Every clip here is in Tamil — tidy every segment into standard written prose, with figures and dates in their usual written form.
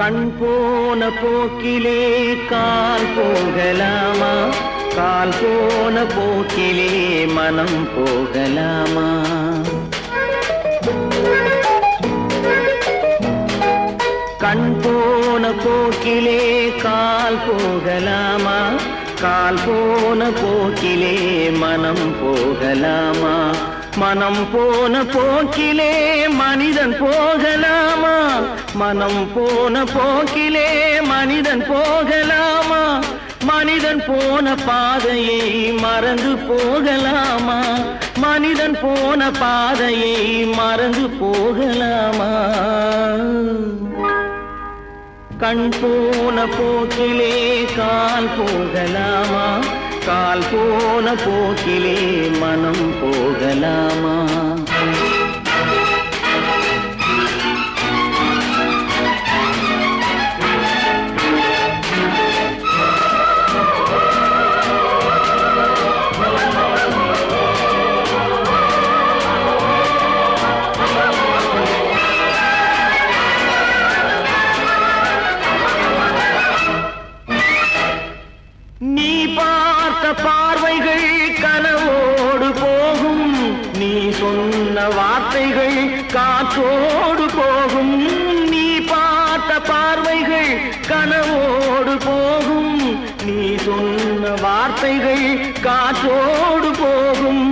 கண் போன போக்கிலே கால் போகலாமா? கால் போன போக்கிலே மனம் போகலாமா? கண் போன போக்கிலே கால் போகலாமா? கால் போன போக்கிலே மனம் போகலாமா? மனம் போன போக்கிலே மனிதன் போகலாமா? மனம் போன போக்கிலே மனிதன் போகலாமா? மனிதன் போன பாதையை மறந்து போகலாமா? மனிதன் போன பாதையை மறந்து போகலாமா? கண் போன போக்கிலே கால் போகலாமா? கால் போன போக்கிலே மனம் போகலாமா? நீ பார்த்த பார்வைகள் கனவோடு போகும், நீ சொன்ன வார்த்தைகள் காற்றோடு போகும். நீ பார்த்த பார்வைகள் கனவோடு போகும், நீ சொன்ன வார்த்தைகள் காற்றோடு போகும்.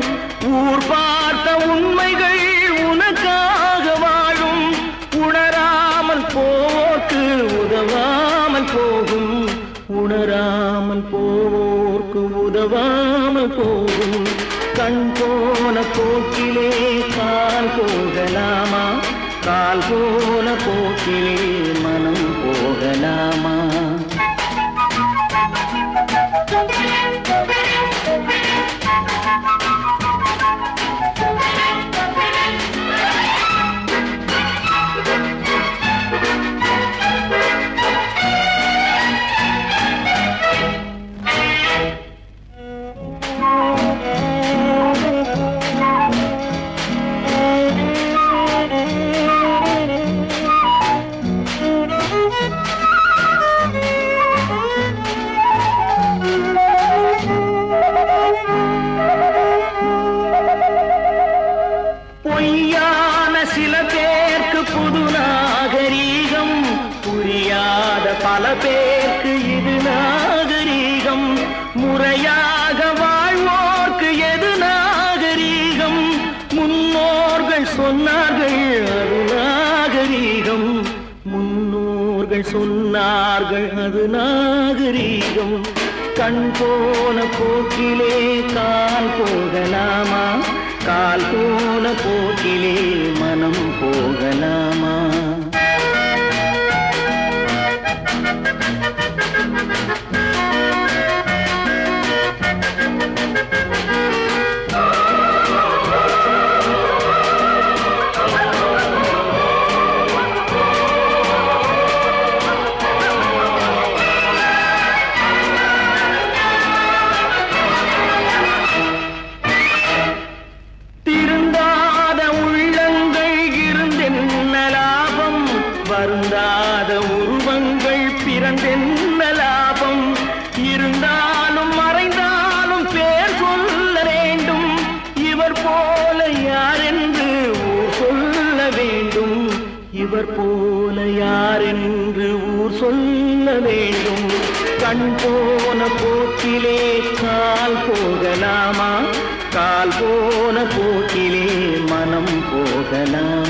ஊர் பார்த்த உண்மைகள் உனக்காக வாழும், உணராமல் போக்கு உதவாமல் போகும். உணராமல் போவோர்க்கு உதவாமல் போகும். கண் போன போக்கிலே கால் போகலாமா? கால் போன போக்கிலே மனம் போகலாமா? பொய்யான சில பேருக்கு புது நாகரீகம், புரியாத பல பேருக்கு இது நாகரீகம். முறையாக வாழ்வோர்க்கு எது நாகரீகம்? முன்னோர்கள் சொன்னார்கள் அது நாகரீகம். முன்னோர்கள் சொன்னார்கள் அது நாகரீகம். கண் போன போக்கிலே கால் போகலாமா? கால் போன போக்கிலே மனம் போகலாமா? வருந்தாத உருவங்கள் பிறந்தென்ன லாபம்? இருந்தாலும் மறைந்தாலும் பேர் சொல்ல வேண்டும். இவர் போல யார் என்று ஊர் சொல்ல வேண்டும். இவர் போல யார் என்று ஊர் சொல்ல வேண்டும். கண் போன போக்கிலே கால் போகலாமா? கால் போன போக்கிலே மனம் போகலாமா?